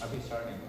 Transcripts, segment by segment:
अभी starting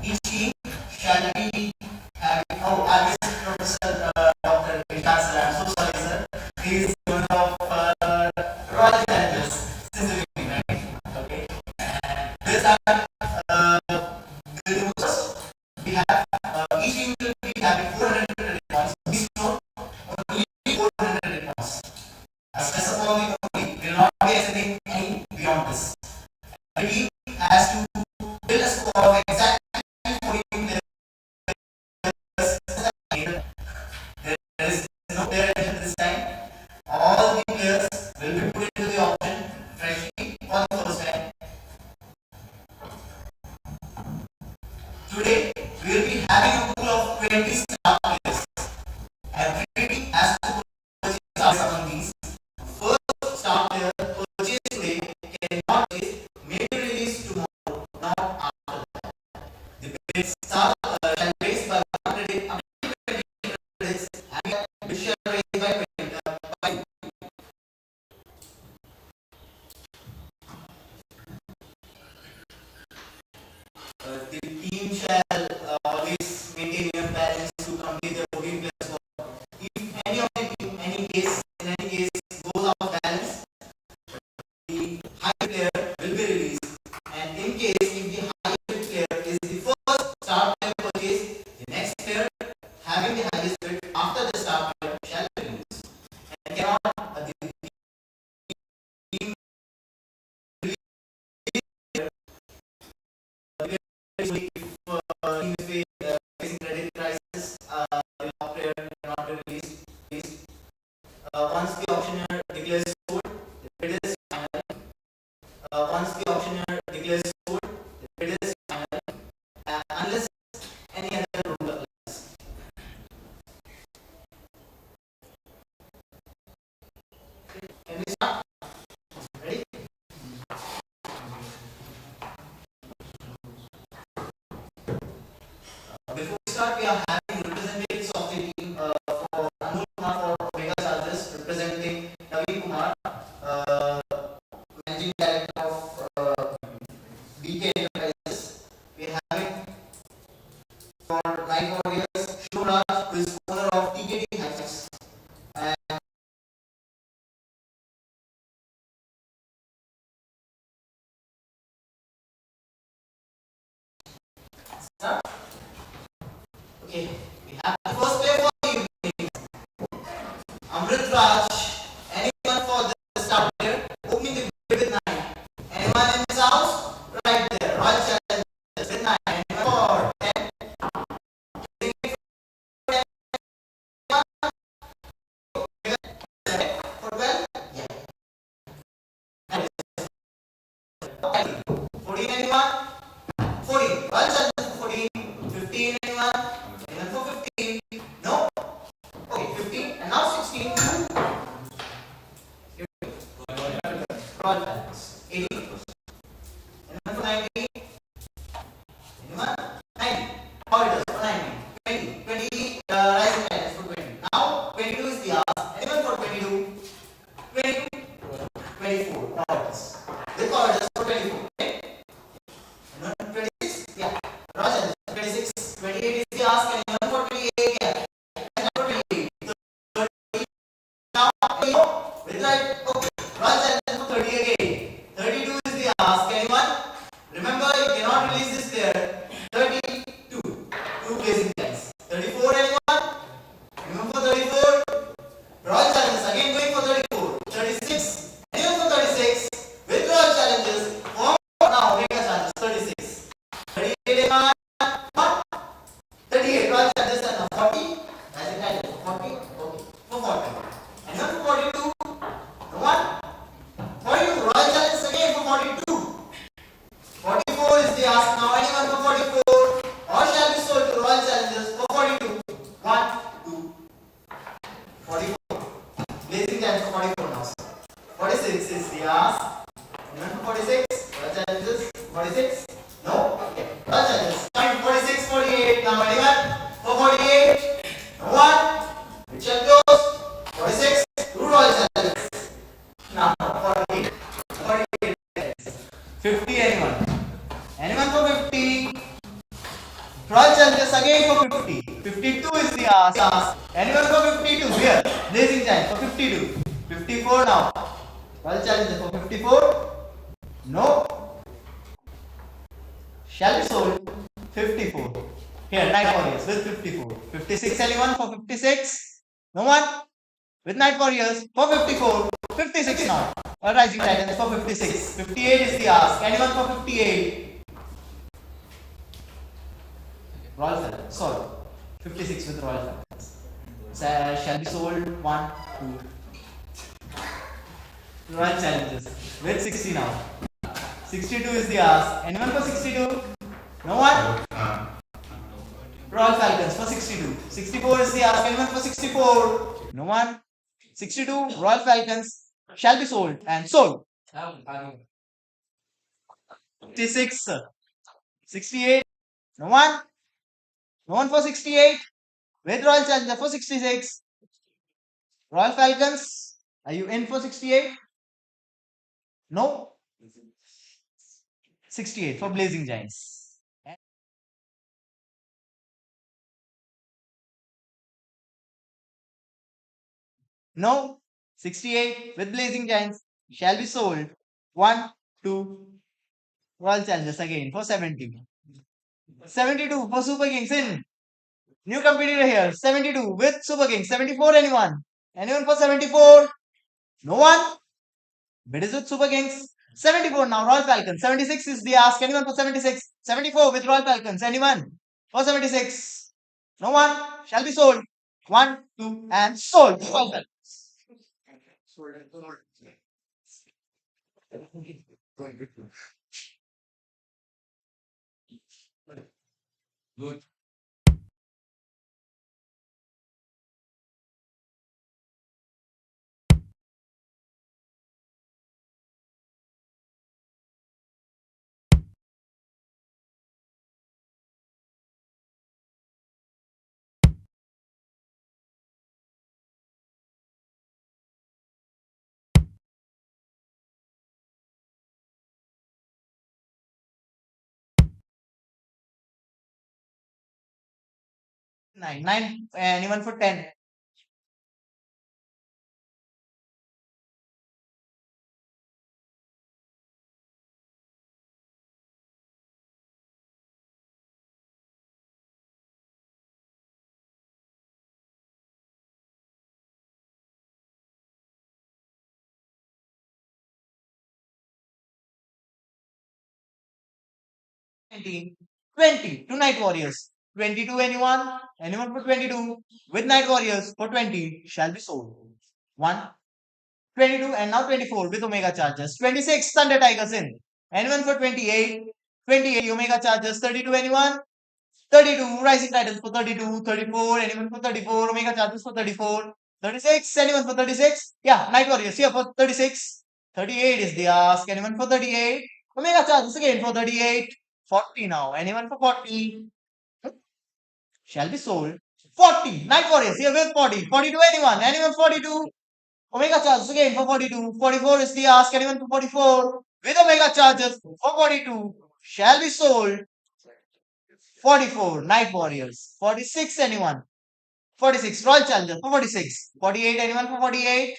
Each team shall be having. Oh, I miss Professor Dr. Vishal sir. I'm so sorry, sir. He is one of Royal Challengers since the beginning, right? Okay. And this time, the rules we have. Each team will be having 400 points. Please note, only 400 points. As suppose we will not be anything any beyond this. The team has to build a score of exactly 14 players. There is no player addition this time. All the players will be put into the option freshly for the first time. Today we will be having a pool of 20 star players. Every team has to purchase stars among these. First star player purchased today cannot may be released tomorrow, not after that. The bids shall raise by 100 credits and bid shall raise by 20. The team shall always maintain your balance to complete the 14 players squad. If any of the team, in any case goes out of balance, the high player will be released. And in case if the high player is the first star player purchased, the next player having the highest bid after the star player shall be released. And cannot the team release if team is facing credit crisis, the player cannot be released. Once the auctioneer declares score, the bid is final. Once the auctioneer declares score, the bid is final, unless any other rule applies. Can we start? Ready? Before we start, we are having representatives of the team for Anul Kumar for Omega Charges, representing Ravi Kumar, Managing Director of BK Enterprises. We are having for Night Warriors, Shivraj, who is owner of TKT High-Techs. And start. Okay, we have the first player for the evening, Amrit Raj. Anyone for the star player? Opening the bid with 9. Anyone in this house? Right there. Royal Challengers with 9. Anyone for 10? For 12? Yeah. 14 anyone? 14. Royal Challengers for 14. 15 anyone? Anyone for 15? No? Okay, 15 and now 16. Royal Challengers. 18. Anyone for 19? Anyone? 19. Corridors for 19. 20. 20 rising Challengers for 20. Now 22 is the ask. Anyone for 22? 22? 24. Corridors. With corridors for 24. Okay? Anyone for 26? Yeah. Roger. 26. 28 is the ask. Anyone for 28? Yeah. Anyone for 28? 30. Now, with right. Okay. Roger. For 30 again. 32 is the ask. Anyone? Remember, you cannot release this player. 32. 2 placing lines. 34 anyone? Anyone for 34? Royal Challengers again going for 34. 36. Anyone for 36? With Royal Challengers. For now, Omega Challengers. 36. 38 anyone? 38. Royal Challengers and 40. As in title. 40. Okay. For 40. Anyone for 42? No one? 42. Royal Challengers again for 42. 44 is the ask now. Anyone for 44? Or shall be sold to Royal Challengers for 42? 1, 2, 44. Blazing time for 44 now. 46 is the ask. Anyone for 46? Royal Challengers? 46? No? Okay. Royal Challengers. Time 46, 48. Now anyone for 48? No one? It shall close. 46 to Royal Challengers. Now 48. 48. 50 anyone? Anyone for 50? Royal Challengers again for 50. 52 is the ask. Anyone for 52? Here. Blazing Giant for 52. 54 now. Royal Challengers for 54. No. Shall be sold. 54. Here, Night Warriors with 54. 56 anyone for 56? No one? With Night Warriors for 54. 56 now. Rising Titans for 56. 58 is the ask. Anyone for 58? Royal Falcons. Sold. 56 with Royal Falcons. Shall be sold. 1, 2. Royal Challengers with 60 now. 62 is the ask. Anyone for 62? No one? Royal Falcons for 62. 64 is the ask. Anyone for 64? No one? 62 Royal Falcons shall be sold and sold. 56. 68. No one? No one for 68? With Royal Challenger for 66. Royal Falcons, are you in for 68? No? 68 for Blazing Giants. No? 68 with Blazing Giants shall be sold. 1, 2. Royal Challengers again for 70. 72 for Super Kings in. New competitor here. 72 with Super Kings. 74 anyone? Anyone for 74? No one? Bid is with Super Kings. 74 now, Royal Falcons. 76 is the ask. Anyone for 76? 74 with Royal Falcons. Anyone? For 76? No one? Shall be sold. 1, 2, and sold. Royal Falcons. Good. 9. 9. Anyone for 10? 19. 20 to Night Warriors. 22 anyone? Anyone for 22? With Night Warriors for 20 shall be sold. 1. 22 and now 24 with Omega Chargers. 26 Thunder Tigers in. Anyone for 28? 28 Omega Chargers. 32 anyone? 32 Rising Titans for 32. 34 anyone for 34? Omega Chargers for 34. 36 anyone for 36? Yeah, Night Warriors here for 36. 38 is the ask. Anyone for 38? Omega Chargers again for 38. 40 now. Anyone for 40? Shall be sold. 40 Night Warriors here with 40. 42 anyone? Anyone 42? Omega charges again for 42. 44 is the ask. Anyone for 44? With Omega charges for 42. Shall be sold. 44. Night Warriors. 46. Anyone? 46. Royal Challengers for 46. 48. Anyone for 48?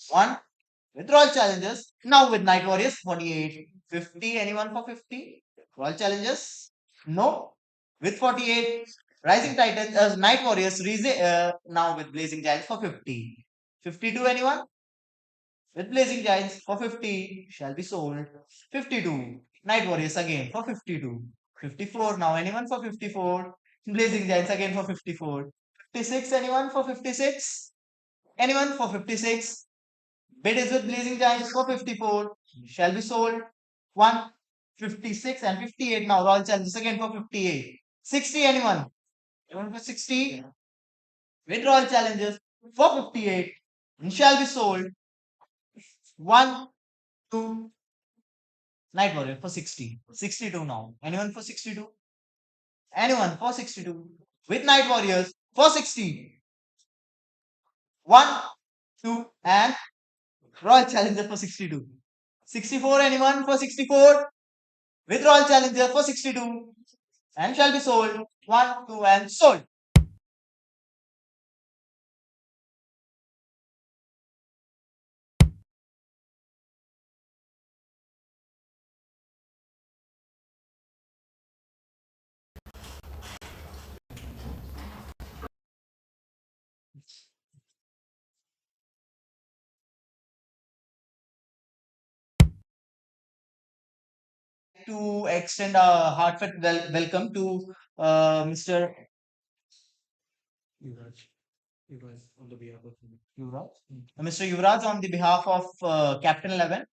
1. With Royal Challengers. Now with Night Warriors. 48. 50. Anyone for 50? Royal Challengers? No. With 48. Rising Titans. Night Warriors. Now with Blazing Giants for 50. 52. Anyone? With Blazing Giants for 50 shall be sold. 52. Night Warriors again for 52. 54 now. Anyone for 54? Blazing Giants again for 54. 56. Anyone for 56? Anyone for 56? Bid is with Blazing Giants for 54. Shall be sold. 1. 56 and 58 now. Royal Challengers again for 58. 60. Anyone? Anyone for 60? With Royal Challengers for 58. And shall be sold. 1, 2, Night Warrior for 60. 62 now. Anyone for 62? Anyone for 62? With Night Warriors for 60. 1, 2, and Royal Challenger for 62. 64, anyone for 64? With Royal Challenger for 62. and shall be sold. 1, 2, and sold. To extend a heartfelt welcome to Mr. Yuvraj. Mr. Yuvraj on the behalf of Captain 11,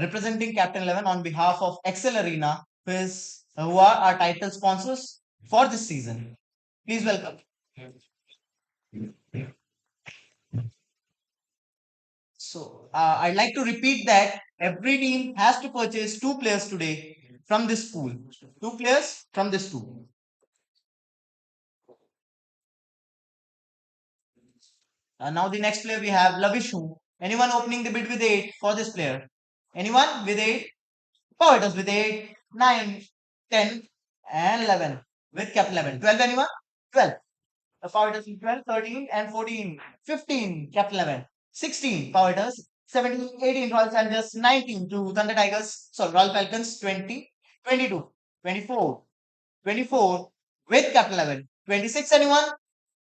representing Captain 11 on behalf of XLARENA, who are our title sponsors for this season. Please welcome. So, I'd like to repeat that every team has to purchase two players today from this pool. Two players from this pool. Now the next player we have Lavishu. Anyone opening the bid with 8 for this player? Anyone with 8? Oh, it was with 8, 9, 10, and 11. With cap 11. 12 anyone? 12. The power does 12, 13, and 14. 15, cap 11. 16, power does 17, 18, Royal Challengers. 19 to Thunder Tigers. So, Royal Falcons. 20, 22, 24, 24 with cap 11. 26 anyone?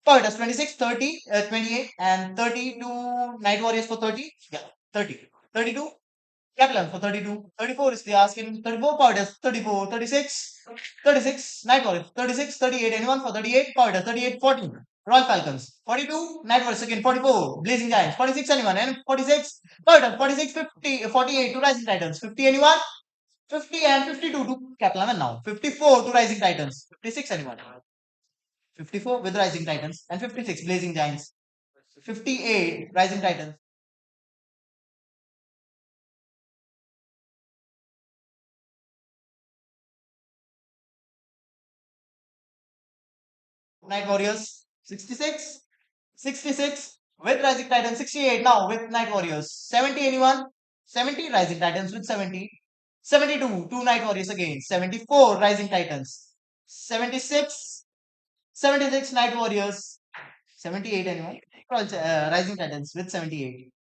Oh, it has 26, 30, 28, and 32 Night Warriors for 30. Yeah, 30. 32, Catalan for 32. 34 is the asking. 34 Powders, 34, 36, 36 Night Warriors, 36, 38. Anyone for 38 Powders, 38, 14. Royal Falcons, 42 Night Warriors again, 44 Blazing Giants, 46 anyone, and 46 Powders, 46, 50, 48 to Rising Titans, 50 anyone, 50 and 52 to Catalan now, 54 to Rising Titans, 56 anyone. 54 with Rising Titans, and 56 Blazing Giants, 58 Rising Titans, Night Warriors, 66, 66 with Rising Titans, 68 now with Night Warriors, 70 anyone, 70 Rising Titans with 70, 72 two Night Warriors again, 74 Rising Titans, 76, 76 Night Warriors, 78 anyone, Rising Titans with 78,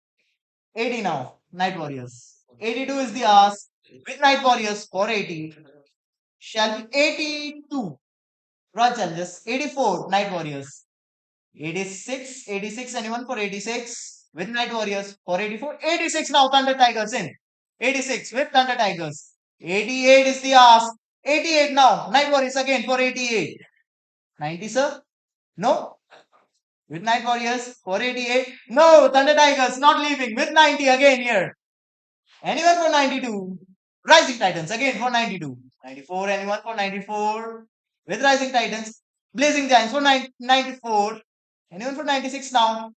80 now Night Warriors, 82 is the ask with Night Warriors for 80, shall be 82 Raw Challenges, 84 Night Warriors, 86, 86 anyone for 86 with Night Warriors for 84, 86 now Thunder Tigers in, 86 with Thunder Tigers, 88 is the ask, 88 now Night Warriors again for 88, 90 sir, no, with Night Warriors for 88, no, Thunder Tigers not leaving with 90 again here, anyone for 92, Rising Titans again for 92, 94 anyone for 94 with Rising Titans, Blazing Giants for 94, anyone for 96 now,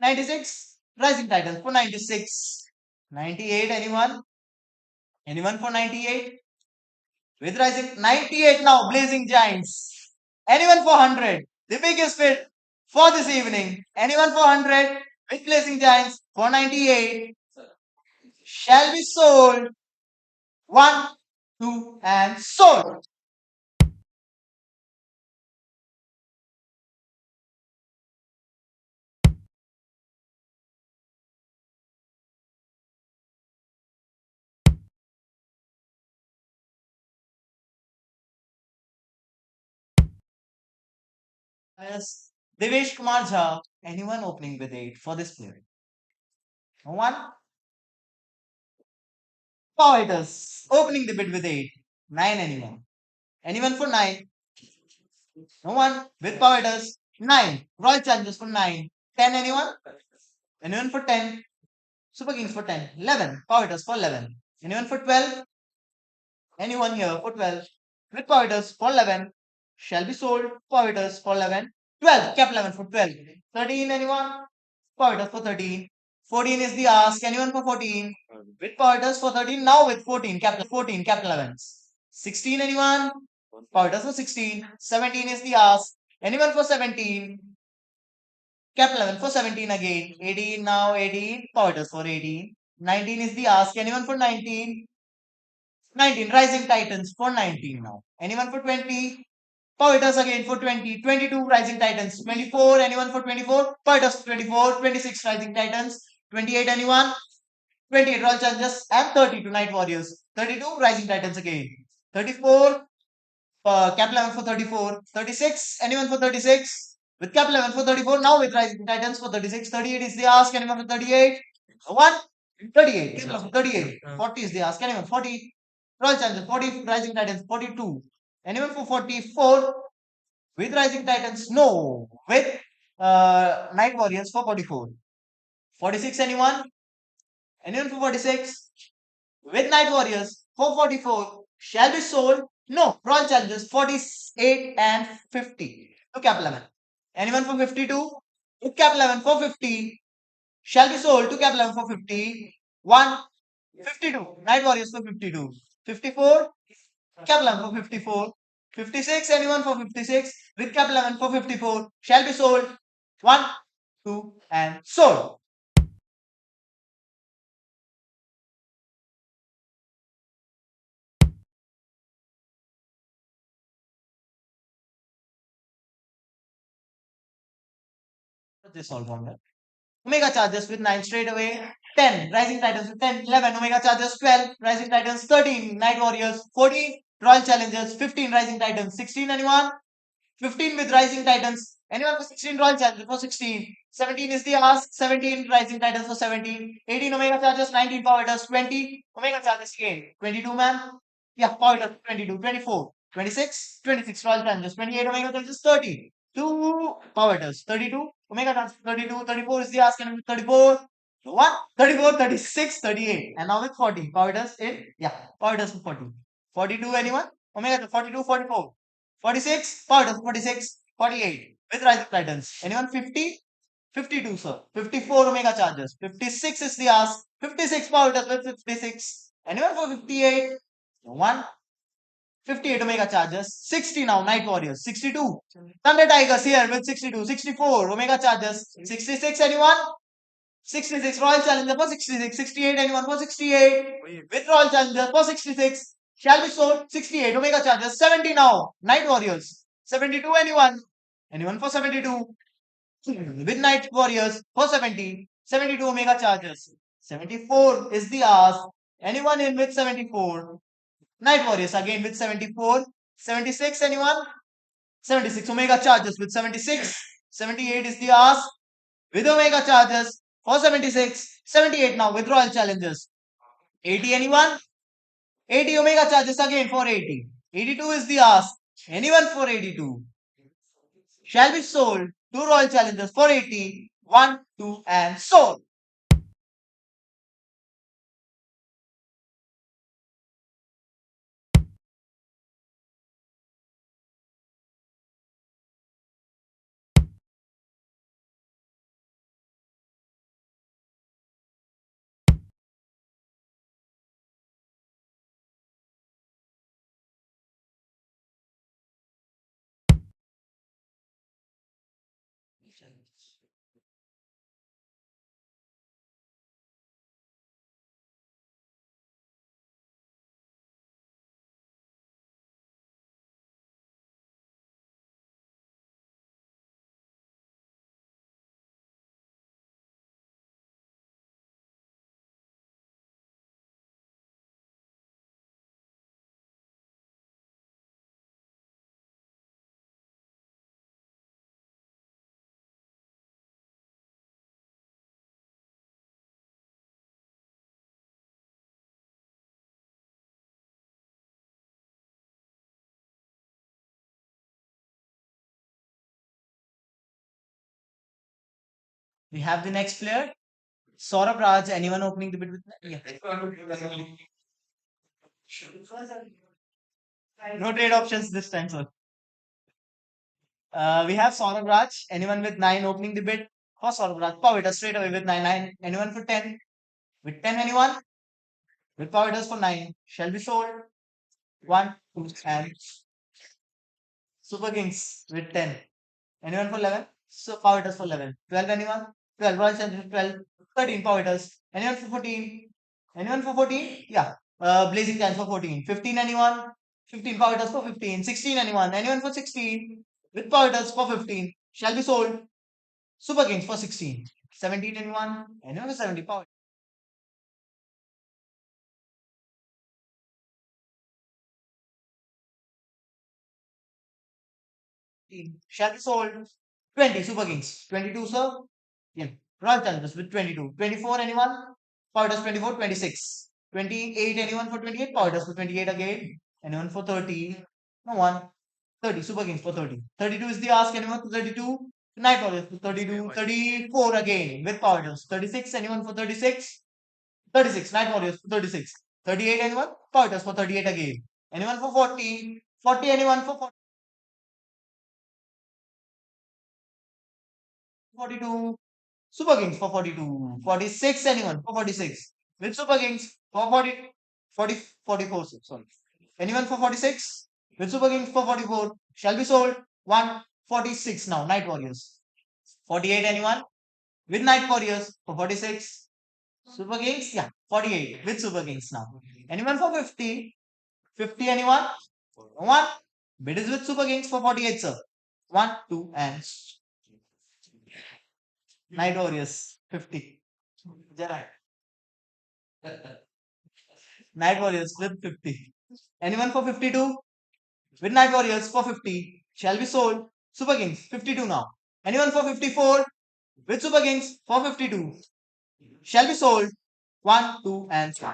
96 Rising Titans for 96, 98 anyone, anyone for 98 with Rising, 98 now Blazing Giants, anyone for 100, the biggest bid for this evening, anyone for 100 with Blazing Giants for 98 shall be sold. 1, 2, and sold. Yes. Devesh Kumar Jha. Anyone opening with 8 for this player? No one? Fighters. Opening the bid with 8. 9 anyone? Anyone for 9? No one? With Fighters. 9. Royal Challengers for 9. 10 anyone? Anyone for 10? Super Kings for 10. 11. Fighters for 11. Anyone for 12? Anyone here for 12? With Fighters for 11. Shall be sold. Fighters for 11. 12. Cap 11 for 12. 13 anyone? Pointers for 13. 14 is the ask. Anyone for 14? With pointers for 13. Now with 14. Capital 11s. 16 anyone? Pointers for 16. 17 is the ask. Anyone for 17? Capital 11 for 17 again. 18 now. 18. Pointers for 18. 19 is the ask. Anyone for 19? 19. Rising Titans for 19 now. Anyone for 20? Poeters again for 20. 22. Rising Titans. 24. Anyone for 24? Poeters 24. 26. Rising Titans. 28. Anyone? 28. Royal Challengers. And 32. Night Warriors. 32. Rising Titans again. 34. Cap 11 for 34. 36. Anyone for 36? With Cap 11 for 34. Now with Rising Titans for 36. 38 is the ask. Anyone for 38? One. 38. Cap 11 for 38. 40 is the ask. Anyone? 40. Royal Challengers. 40. Rising Titans. 42. Anyone for 44? With Rising Titans? No. With Night Warriors for 44. 46. Anyone? Anyone for 46? With Night Warriors for 44 shall be sold. No, Royal Challengers 48 and 50 to Cap 11. Anyone for 52? With Cap 11 for 50 shall be sold to Cap 11 for 50. 1, 52. Night Warriors for 52. 54. Cap 11 for 54. 56. Anyone for 56? With Cap 11 for 54 shall be sold. 1, 2 and sold. This all wrong. Omega charges with 9 straight away. 10. Rising Titans with 10. 11. Omega charges 12. Rising Titans 13. Night Warriors 14. Royal Challengers 15. Rising Titans 16. Anyone? 15 with Rising Titans. Anyone for 16? Royal Challengers for 16. 17 is the ask. 17 Rising Titans for 17. 18 Omega charges. 19 Power Hitters 20. Omega charges again. 22 man. Yeah, Power Hitters 22. 24. 26. 26 Royal Challengers. 28 Omega charges 30. 2 Power Hitters 32. Omega charges 32. 34 is the ask. And 34. 1, 34, 36, 38. And now with 40. Power Hitters in. Yeah, Power Hitters for 40. 42 anyone? Omega 42, 44. 46, part of 46, 48 with Rising Titans. Anyone 50? 52, sir. 54 Omega charges. 56 is the ask. 56 power with 56. Anyone for 58? No one. 58 Omega charges. 60 now, Night Warriors. 62. Thunder Tigers here with 62. 64 Omega charges. 66, anyone? 66 Royal Challenger for 66. 68 anyone for 68? With Royal Challenger for 66. Shall be sold 68 Omega charges. 70 now. Night Warriors. 72 anyone? Anyone for 72? With Night Warriors for 70. 72 Omega charges. 74 is the ask. Anyone in with 74? Night Warriors again with 74. 76 anyone? 76 Omega charges with 76. 78 is the ask. With Omega charges for 76. 78 now with Royal Challengers. 80 anyone? 80 Omega charges again for 80. 82 is the ask. Anyone for 82? Shall be sold. 2 Royal Challengers for 80. 1, 2 and sold. We have the next player. Saurabh Raj. Anyone opening the bid with? Yeah. No trade options this time, sir. We have Saurabh Raj. Anyone with 9 opening the bid? For Saurabh Raj. Power hitter straight away with 9. 9. Anyone for 10? With 10, anyone? With power hitters for 9. Shall be sold. 1, 2, and Super Kings with 10. Anyone for 11? So power hitters for 11. 12, anyone? 12. Royal Challengers 12. 13 power hitters. Anyone for 14? Anyone for 14? Yeah. Blazing Giants for 14. 15 anyone? 15 power dust for 15. 16 anyone? Anyone for 16? With power dust for 15. Shall be sold. Super Kings for 16. 17 anyone? Anyone for 70 power? Shall be sold. 20 Super Kings. 22, sir. Yeah. Royal Challengers with 22. 24 anyone? Power dust 24. 26. 28 anyone for 28? Power dust for 28 again. Anyone for 30? No one. 30, Super Kings for 30. 32 is the ask, anyone for 32? Night Warriors for 32. 34 again with powders. 36, anyone for 36? 36, Night Warriors for 36. 38, anyone? Powders for 38 again. Anyone for 40? 40, anyone for 40? 42. Super Kings for 42. 46, anyone for 46? With Super Kings for 40, 40, 44, sorry. Anyone for 46? With Super Kings for 44. Shall be sold. 146 now. Night Warriors. 48, anyone? With Night Warriors for 46. Super Kings, yeah, 48 with Super Kings now. Anyone for 50? 50, anyone? One. Bid is with Super Kings for 48, sir. 1, 2, and Night Warriors 50. Jara. Night Warriors with 50. Anyone for 52? With Night Warriors for 50. Shall be sold. Super Kings 52 now. Anyone for 54? With Super Kings for 52. Shall be sold. 1, 2, and 3.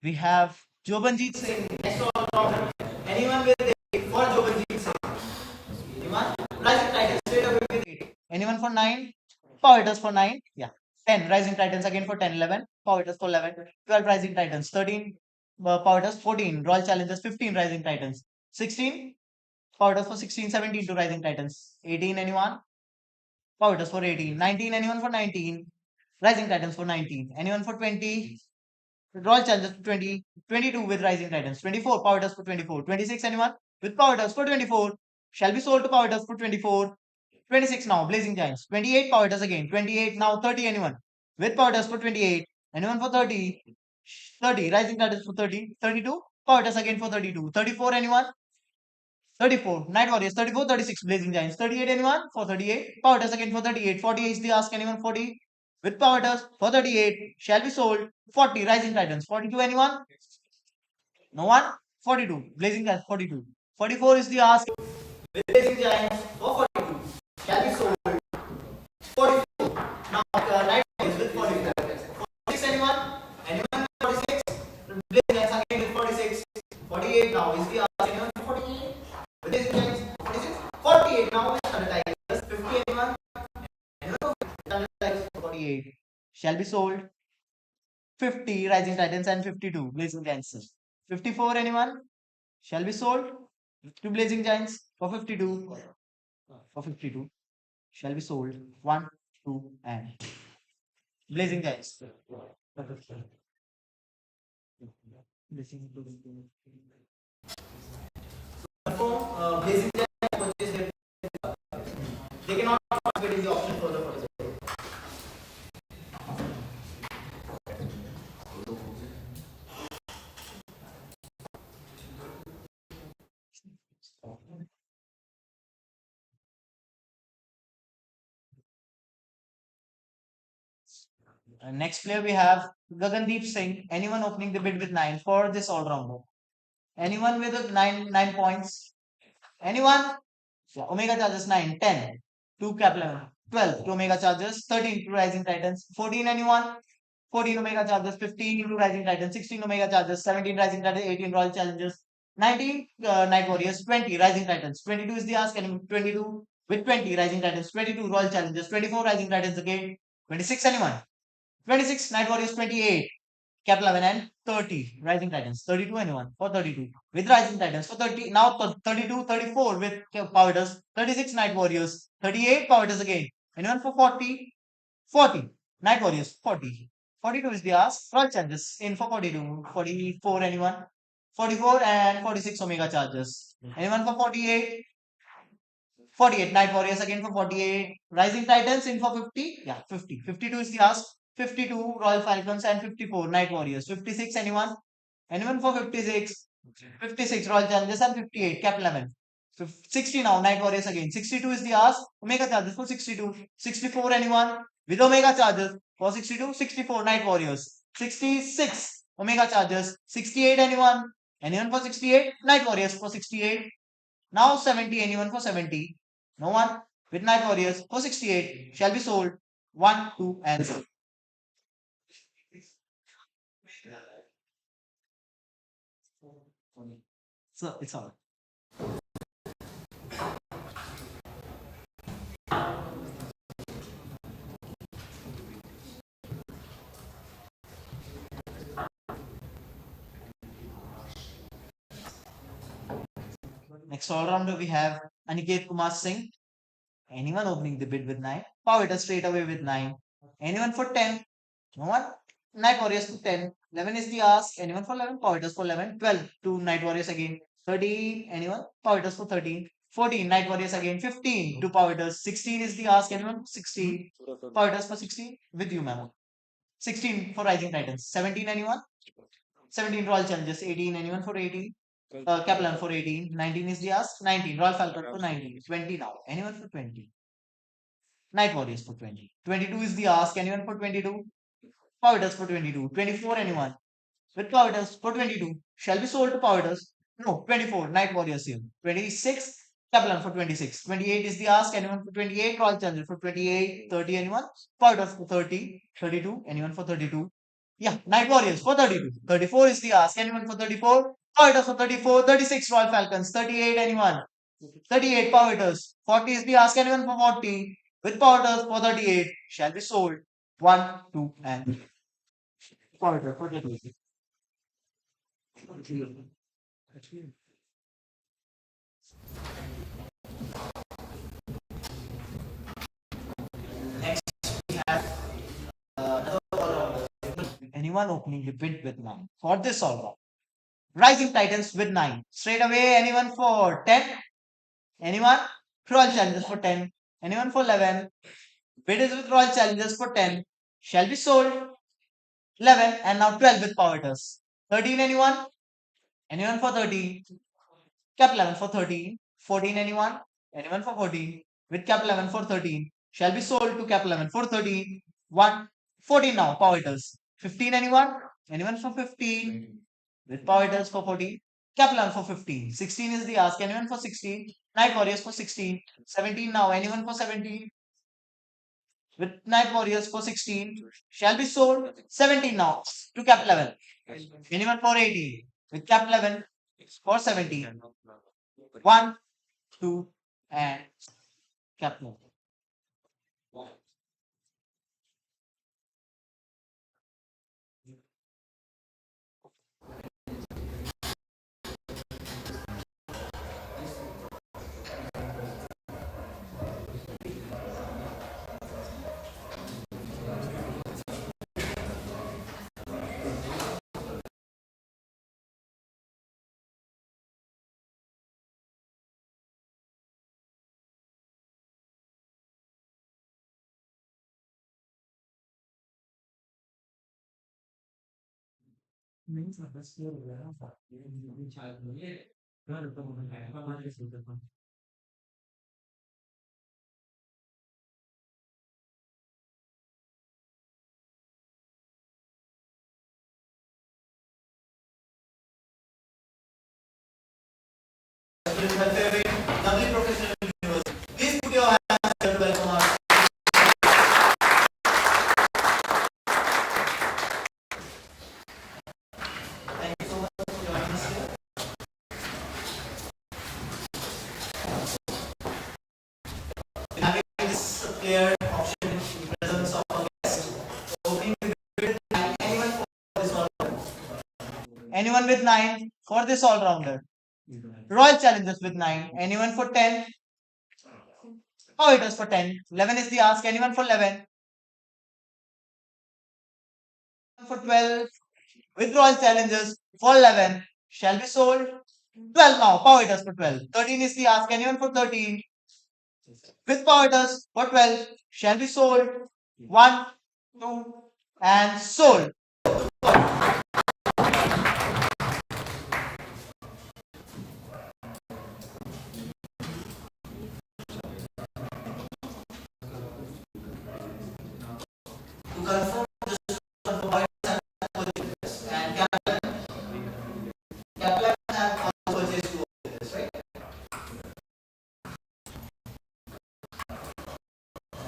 We have Jobanjit Singh. Next all problem. Anyone with 8 for Jobanjit Singh? Anyone? Rising Titans straight away with 8. Anyone for 9? Power Hitters for 9. Yeah. 10. Rising Titans again for 10. 11. Power Hitters for 11. 12. Rising Titans. 13. Power Hitters 14. Royal Challengers 15. Rising Titans. 16. Power Hitters for 16. 17 to Rising Titans. 18. Anyone? Power Hitters for 18. 19. Anyone for 19? Rising Titans for 19. Anyone for 20? Royal Challengers for 20, 22 with Rising Titans, 24 Power Dust for 24, 26 anyone with Power Dust for 24 shall be sold to Power Dust for 24, 26 now Blazing Giants, 28 Power Dust again, 28 now 30 anyone with Power Dust for 28, anyone for 30, 30 Rising Titans for 30, 32 Power Dust again for 32, 34 anyone, 34 Night Warriors, 34, 36 Blazing Giants, 38 anyone for 38, Power Dust again for 38, 40 is the ask anyone 40 with Power Dust for 38 shall be sold, 40 Rising Titans, 42 anyone, no one, 42 Blazing Giants 42, 44 is the ask Blazing Giants for 42 shall be sold, 44 now Night Warriors with 44, 46 anyone, anyone 46 Blazing Giants again with 46, 48 now is the ask anyone 48 Blazing Giants 46, 48 now with Thunder Tigers 50 anyone, anyone 48 shall be sold, 50 Rising Titans and 52 Blazing Giants. 54 anyone shall be sold to Blazing Giants for 52. For 52. shall be sold. 1, 2, and blazing giants. Confirm blazing giants purchase their, they cannot participate in the auction further for this. Next player we have Gagandeep Singh. Anyone opening the bid with 9 for this all rounder? Anyone with a 9 points? Anyone? Yeah, Omega charges 9, 10 to Cap 11, 12 to Omega charges, 13 to Rising Titans, 14 anyone? 14 Omega charges, 15 to Rising Titans, 16 Omega charges, 17 Rising Titans, 18 Royal Challengers, 19 Night Warriors, 20 Rising Titans, 22 is the ask, and 22 with 20 Rising Titans, 22 Royal Challengers, 24 Rising Titans again, 26 anyone? 26 Night Warriors, 28 Cap 11 and 30 Rising Titans. 32 anyone for 32 with Rising Titans for 30. Now 32, 34 with Powders. 36 Night Warriors. 38 Powders again. Anyone for 40? 40 Night Warriors. 40. 42 is the ask. Royal Charges in for 42. 44 anyone? 44 and 46 Omega Charges. Anyone for 48? 48 Night Warriors again for 48. Rising Titans in for 50. Yeah, 50. 52 is the ask. 52 Royal Falcons and 54 Night Warriors. 56 anyone? Anyone for 56? 56 Royal Challengers and 58 Cap 11. 60 now Night Warriors again. 62 is the ask. Omega Chargers for 62. 64 anyone? With Omega Chargers for 62. 64 Night Warriors. 66 Omega Chargers. 68 anyone? Anyone for 68? Night Warriors for 68. Now 70 anyone for 70? No one? With Night Warriors for 68 shall be sold. 1, 2 and 3. So it's all. Next all rounder we have Aniket Kumar Singh. Anyone opening the bid with 9? Power it straight away with 9. Anyone for 10? No one? Night Warriors to 10. 11 is the ask. Anyone for 11? Power for 11. 12 to Night Warriors again. 13. Anyone? Power for 13. 14. Night Warriors again. 15 to Power 16 is the ask. Anyone? 16. Power for 16. With you, ma'am. 16 for Rising Titans. 17. Anyone? 17 Royal Challenges. 18. Anyone for 18? Kaplan for 18. 19 is the ask. 19. Royal Falcon for 19. 20 now. Anyone for 20? Night Warriors for 20. 22 is the ask. Anyone for 22? Powders for 22. 24 anyone? With Powders for 22. Shall be sold to Powders. No, 24. Night Warriors here. 26. Kaplan for 26. 28 is the ask. Anyone for 28? Royal Challenger for 28. 30 anyone? Powders for 30. 32. Anyone for 32? Yeah, Night Warriors for 32. 34 is the ask. Anyone for 34? Powders for 34. 36 Royal Falcons. 38 anyone? 38 Powders. 40 is the ask. Anyone for 40? With Powders for 38. Shall be sold. 1, 2 and Powder for 38. Next, we have another all-rounder. Anyone opening the bid with 9 for this all-round? Rising Titans with 9. Straight away, anyone for 10? Anyone? Royal Challengers for 10. Anyone for 11? Bid is with Royal Challengers for 10. Shall be sold. 11 and now 12 with Powers. 13 anyone? Anyone for 13? Cap 11 for 13. 14 anyone? Anyone for 14? With Cap 11 for 13. Shall be sold to Cap 11 for 13. 1. 14 now, Powers. 15 anyone? Anyone for 15? With Powers for 14. Cap 11 for 15. 16 is the ask. Anyone for 16? Night Warriors for 16. 17 now. Anyone for 17? With Night Warriors for 16. Shall be sold. 17 now to Cap 11. Anyone for 18? With Cap 11 for 17. 1, 2, and Cap 11. Lovely professional viewers. Please put your hands to welcome our. Thank you so much for joining us here. Having this clear option in presence of a guest. Opening the bid and anyone for this all-rounder. Anyone with 9 for this all-rounder. Royal challengers with 9. Anyone for 10? Oh, it was for 10. 11 is the ask. Anyone for 11? For 12. With Royal challengers for 11. Shall be sold. 12 now. Power hitters for 12. 13 is the ask. Anyone for 13? With power hitters for 12. Shall be sold. 1, 2, and sold. To confirm this and Kaplan have also purchased two of this, right?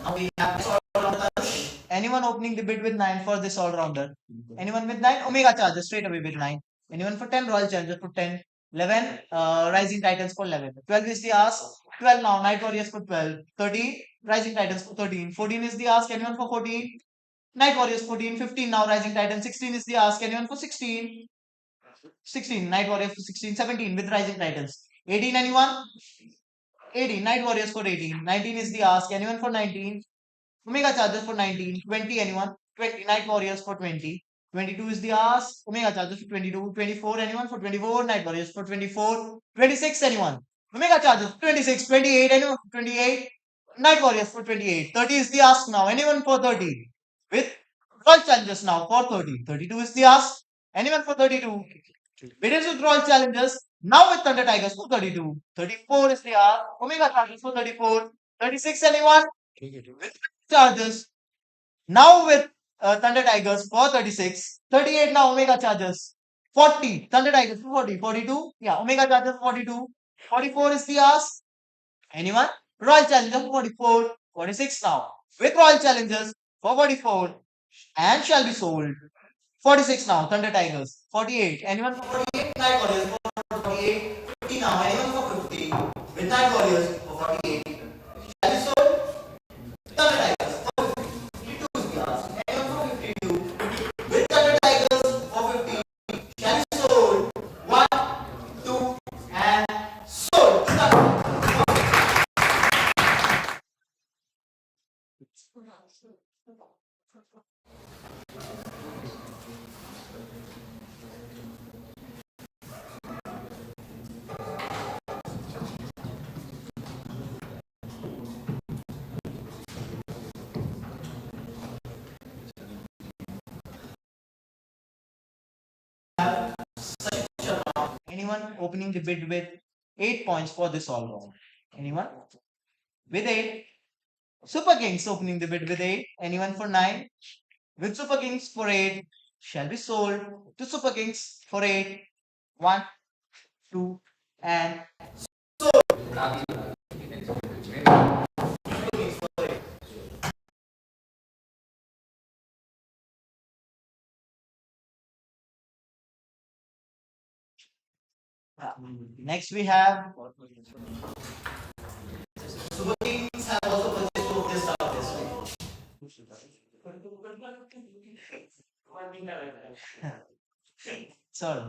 Now we have this all-rounder. Anyone opening the bid with 9 for this all-rounder? Anyone with 9? Omega charges straight away with 9. Anyone for 10? Royal challengers for 10. 11, Rising Titans for 11. 12 is the ask. 12 now, Night Warriors for 12. 13, Rising Titans for 13. 14 is the ask. Anyone for 14? Night Warriors 14. 15 now, Rising Titans. 16 is the ask. Anyone for 16? 16, Night Warriors for 16. 17 with Rising Titans. 18, anyone? 18, Night Warriors for 18. 19 is the ask. Anyone for 19? Omega charges for 19. 20, anyone? 20, Night Warriors for 20. 22 is the ask. Omega charges for 22. 24, anyone for 24? Night Warriors for 24. 26, anyone? Omega charges for 26. 28, anyone for 28? Night Warriors for 28. 30 is the ask now. Anyone for 30? With Royal Challengers now for 30. 32 is the ask. Anyone for 32? Bidders with Royal Challengers now with Thunder Tigers for 32. 34 is the ask. Omega charges for 34. 36, anyone? With Chargers now with Thunder Tigers for 36. 38 now Omega Chargers. 40. Thunder Tigers for 40. 42. Yeah, Omega Chargers 42. 44 is the ask. Anyone? Royal Challengers 44. 46 now. With Royal Challengers for 44. And shall be sold. 46 now. Thunder Tigers. 48. Anyone for 48? Night Warriors for 48. 50 now. Anyone for 50? With Night Warriors for 48. Shall be sold. Thunder Tigers for 52 is the ask. Anyone for 52? With Thunder Tigers for 50. Shall be sold. 1, 2, and sold. Anyone opening the bid with 8 points for this all round? Anyone? With 8. Super Kings opening the bid with 8. Anyone for 9? With Super Kings for 8. Shall be sold to Super Kings for 8. 1, 2, and next we have Super Kings have also purchased two of this stuff this week. Sorry.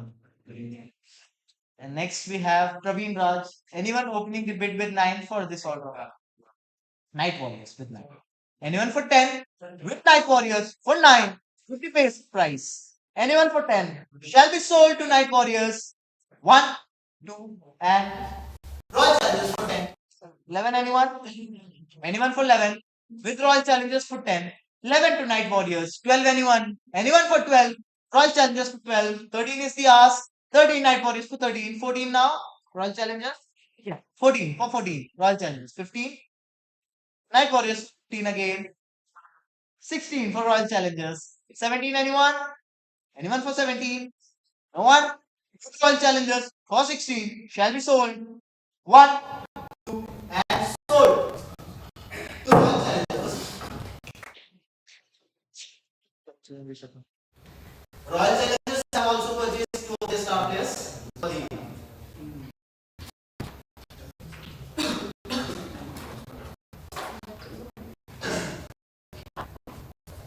And next we have Praveen Raj. Anyone opening the bid with 9 for this order? Night Warriors with 9. Anyone for 10? With Night Warriors for 9. 50 base price. Anyone for 10? Shall be sold to Night Warriors. 1, 2, and Royal Challengers for 10. 11, anyone? Anyone for 11? With Royal Challengers for 10. 11 to Night Warriors. 12, anyone? Anyone for 12? Royal Challengers for 12. 13 is the ask. 13 Night Warriors for 13. 14 now. Royal Challengers. Yeah. 14 for 14. Royal Challengers. 15. Night Warriors 15 again. 16 for Royal Challengers. 17 anyone? Anyone for 17? No one? Royal Challengers for 16 shall be sold. 1 and sold. To Royal Challengers. Royal Challengers have also purchased 2 of their star players for the evening.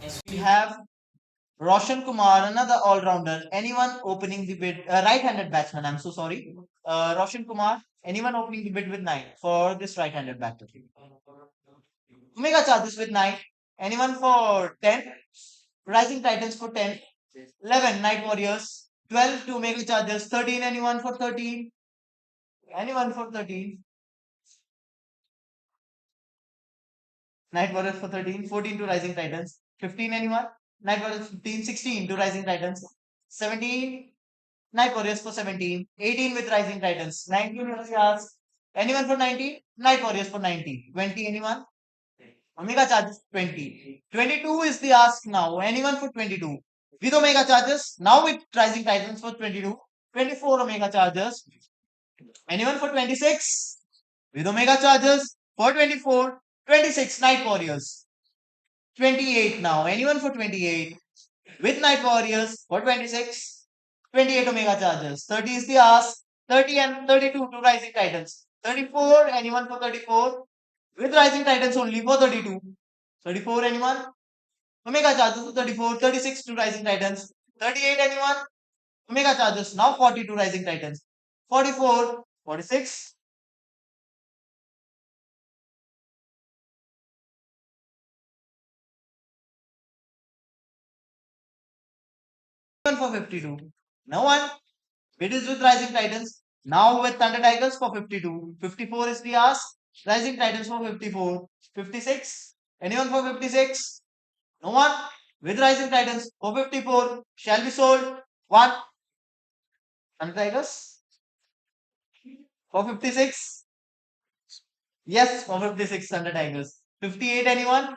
Next we have Roshan Kumar, another all-rounder. Anyone opening the bid? Right-handed batsman. I'm so sorry. Roshan Kumar. Anyone opening the bid with 9 for this right-handed batter? Omega charges with 9. Anyone for 10? Rising Titans for 10. 11 Night Warriors. 12 to Omega charges. 13. Anyone for 13? Anyone for 13? Night Warriors for 13. 14 to Rising Titans. 15. Anyone? Night Warriors 15. 16 to Rising Titans. 17. Night Warriors for 17. 18 with Rising Titans. 19 Warriors. Anyone for 19? Night Warriors for 19. 20 anyone? Omega charges 20. 22 is the ask now. Anyone for 22? With Omega charges. Now with Rising Titans for 22. 24 Omega charges. Anyone for 26? With Omega charges for 24. 26 Night Warriors. 28 now. Anyone for 28? With Night Warriors for 26. 28 Omega charges. 30 is the ask. 30 and 32 to Rising Titans. 34. Anyone for 34? With Rising Titans only for 32. 34 anyone? Omega charges for 34. 36 to Rising Titans. 38 anyone? Omega charges now 40 to Rising Titans. 44. 46. For 52. No one. Bid is with Rising Titans. Now with Thunder Tigers for 52. 54 is the ask. Rising Titans for 54. 56. Anyone for 56? No one. With Rising Titans for 54. Shall be sold. 1. Thunder Tigers for 56. Yes, for 56 Thunder Tigers. 58 anyone?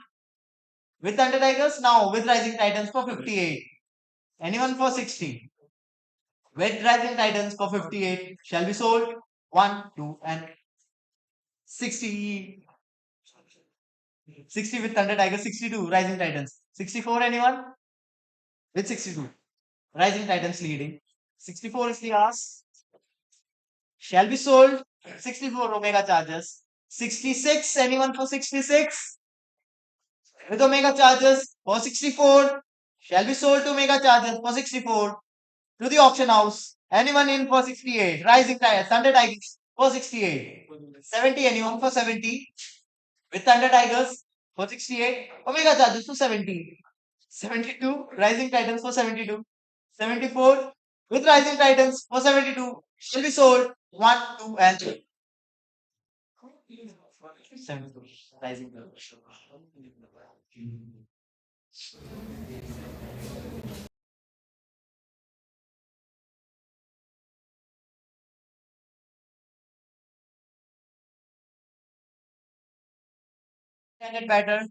With Thunder Tigers? Now with Rising Titans for 58. Anyone for 60? With Rising Titans for 58. Shall be sold. 1, 2 and 60. 60 with Thunder Tigers. 62 Rising Titans. 64 anyone? With 62. Rising Titans leading. 64 is the ask. Shall be sold. 64 Omega charges. 66 anyone for 66? With Omega charges for 64. Shall be sold to Omega charges for 64. To the auction house. Anyone in for 68? Rising Tigers. Thunder Tigers for 68. 70 anyone for 70? With Thunder Tigers for 68. Omega charges for 70. 72. Rising Titans for 72. 74. With Rising Titans for 72. Shall be sold. 1, 2 and 3. 72. Rising Titans. Standard batter.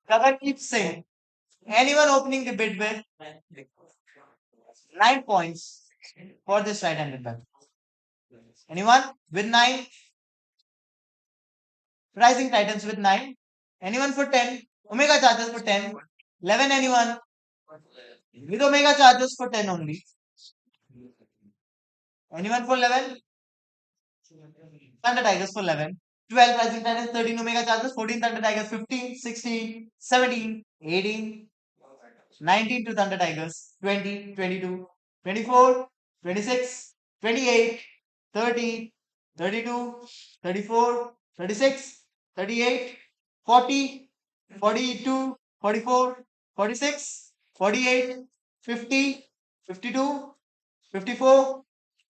Gagandeep Singh. Anyone opening the bid with 9 points for this right-handed batter? Anyone with 9? Rising Titans with 9. Anyone for 10? Omega charges for 10. 11 anyone? With Omega charges for 10 only. Anyone for 11? Thunder Tigers for 11. 12 Rising Titans, 13 Omega charges, 14 Thunder Tigers, 15, 16, 17, 18, 19 to Thunder Tigers, 20, 22, 24, 26, 28, 30, 32, 34, 36, 38, 40, 42, 44, 46, 48, 50, 52, 54,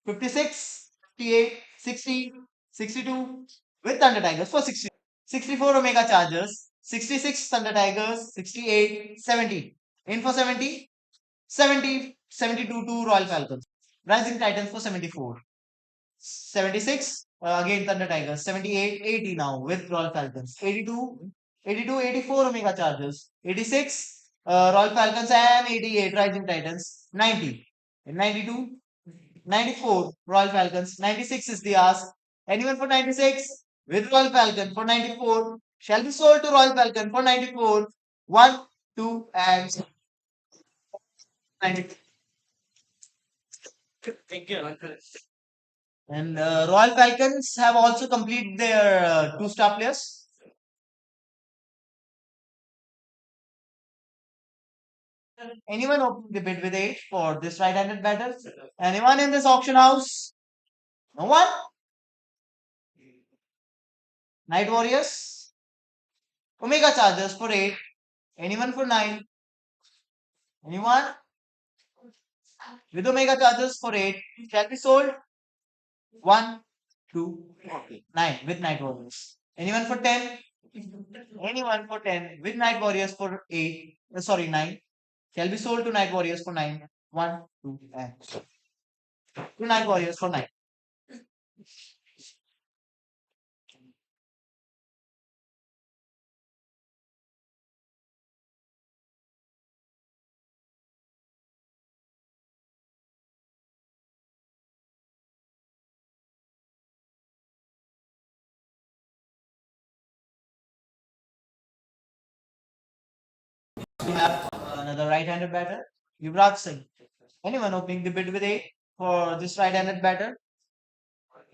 56, 58, 60, 62 with Thunder Tigers for 60. 64 Omega Chargers, 66 Thunder Tigers, 68, 70. In for 70, 70, 72 to Royal Falcons. Rising Titans for 74. 76, again Thunder Tigers. 78, 80 now with Royal Falcons. 82, 82, 84 Omega Chargers. 86, Royal Falcons and 88 Rising Titans. 90. In 92, 94 Royal Falcons. 96 is the ask. Anyone for 96? With Royal Falcon for 94. Shall be sold to Royal Falcon for 94. 1, 2, and 94. And Royal Falcons have also completed their two-star players. Anyone opening the bid with 8 for this right-handed batter? Anyone in this auction house? No one? Night Warriors? Omega Chargers for 8. Anyone for 9? Anyone? With Omega Chargers for 8. Shall be sold? 1, 2, okay. 9 with Night Warriors. Anyone for 10? Anyone for 10 with Night Warriors for 8. Sorry, 9. Shall be sold to Night Warriors for 9. 1, 2, and to Night Warriors for 9. We have another right-handed batter, Yuvraj Singh. Anyone opening the bid with 8 for this right-handed batter?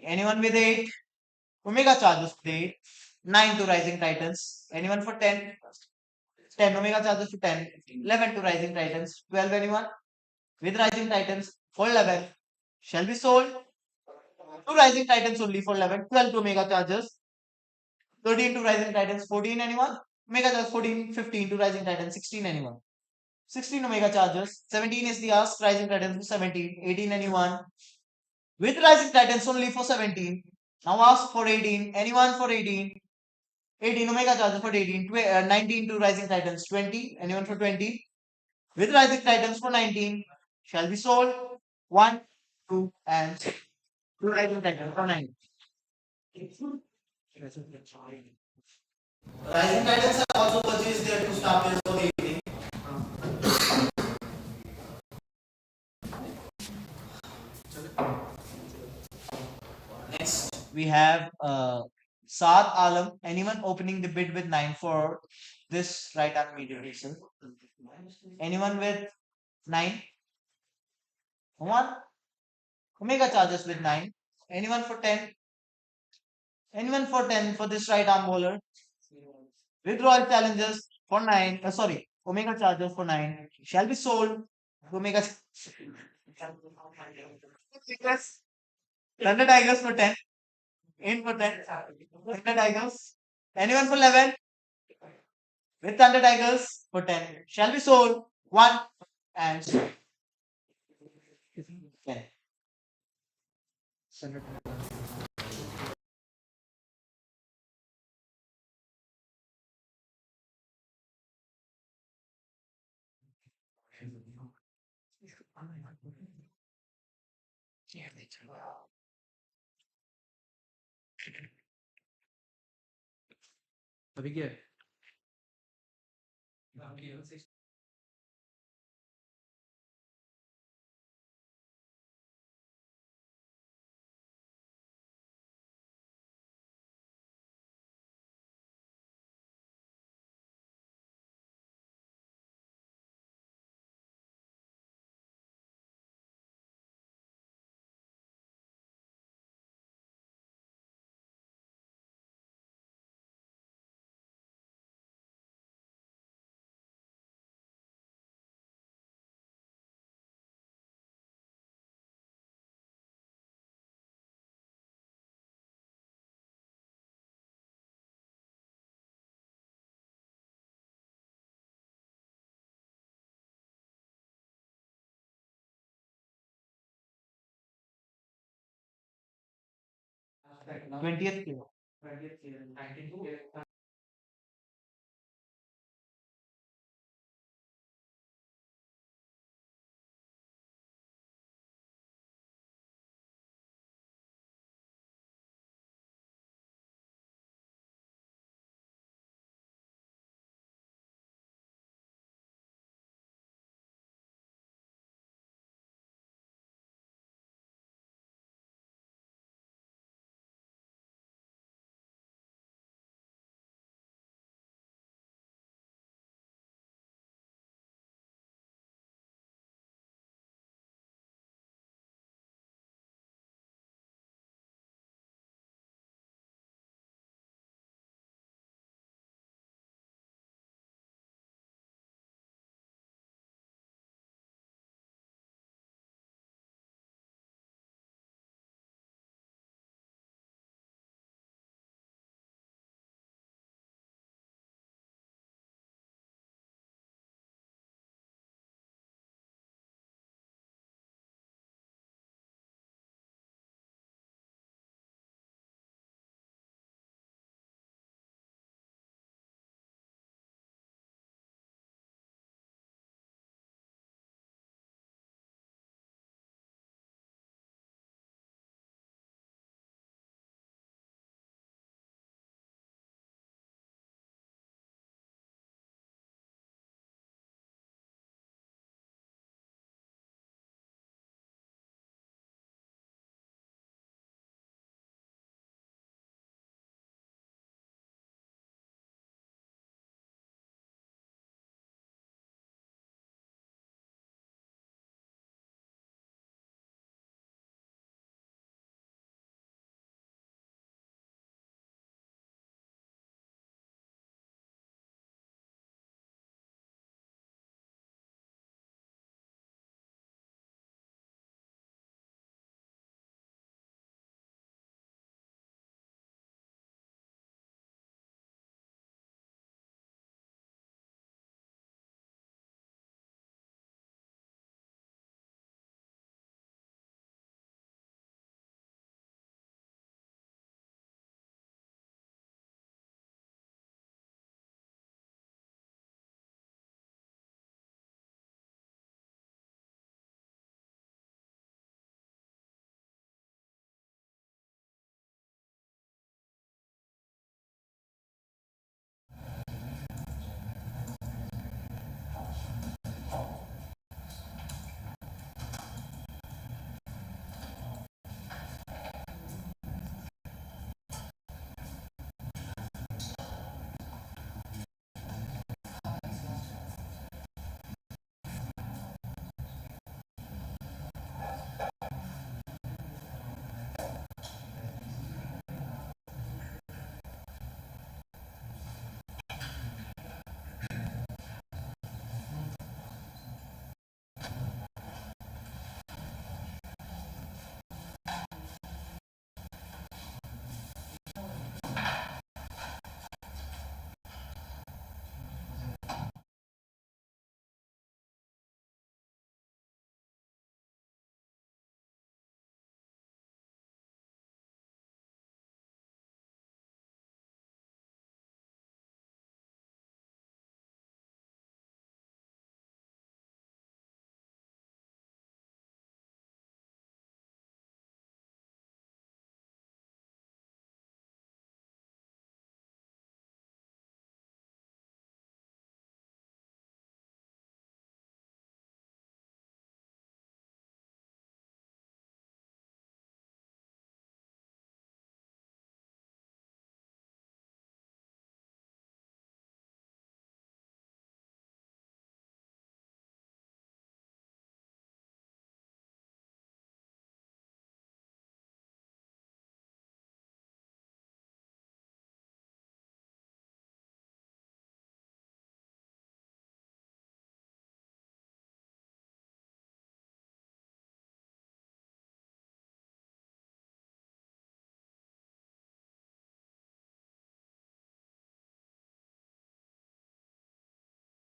Anyone with 8? Omega Chargers with 8. 9 to Rising Titans. Anyone for 10? 10 Omega Chargers for 10. 11 to Rising Titans. 12 anyone? With Rising Titans for 11. Shall be sold to Rising Titans only for 11. 12 to Omega Chargers. 13 to Rising Titans. 14 anyone? Omega Chargers 14. 15 to Rising Titans. 16 anyone? 16 Omega Chargers. 17 is the ask. Rising Titans for 17. 18 anyone? With Rising Titans only for 17. Now ask for 18. Anyone for 18? 18 Omega Chargers for 18. 19 to Rising Titans. 20. Anyone for 20? With Rising Titans for 19. Shall be sold. 1, 2, and 2 Rising Titans for 9. Rising Titans have also purchased their two star players for the evening. Next, we have Saad Alam. Anyone opening the bid with 9 for this right arm medium reason? Anyone with 9? One. Omega Chargers with 9. Anyone for 10? Anyone for 10 for this right arm bowler? With Royal Challengers for 9. Sorry, Omega Chargers for 9. Shall be sold. Omega Thunder Tigers for 10. In for 10. Thunder Tigers. Anyone for 11? With Thunder Tigers for 10. Shall be sold. 1 and 10. अभी क्या है twentieth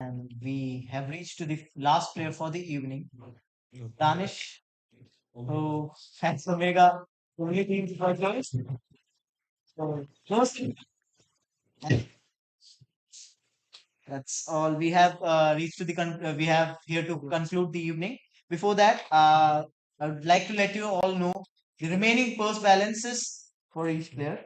And we have reached to the last player for the evening, Danish, who has Omega only team for choice. So, first, that's all we have reached to the we have here to conclude the evening. Before that, I would like to let you all know the remaining purse balances for each player.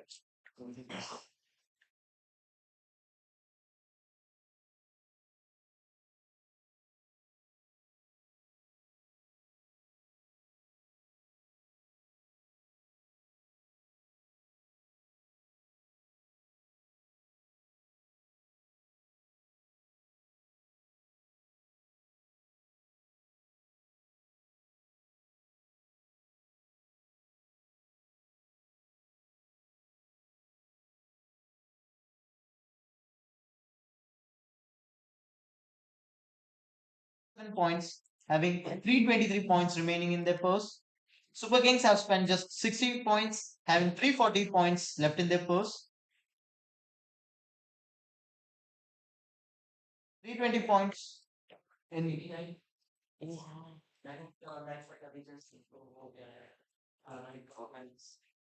7 points, having 323 points remaining in their purse. Super Kings have spent just 60 points, having 340 points left in their purse. 320 points in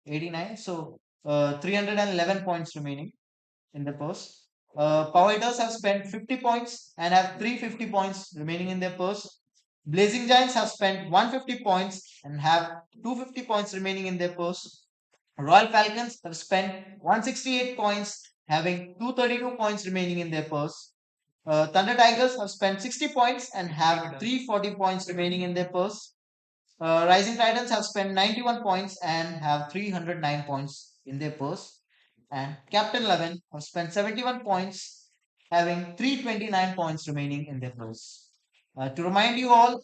89. So 311 points remaining in the purse. Power Hitters have spent 50 points and have 350 points remaining in their purse. Blazing Giants have spent 150 points and have 250 points remaining in their purse. Royal Falcons have spent 168 points, having 232 points remaining in their purse. Thunder Tigers have spent 60 points and have 340 points remaining in their purse. Rising Titans have spent 91 points and have 309 points in their purse. And Captain 11 have spent 71 points, having 329 points remaining in their purse. To remind you all,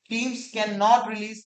teams cannot release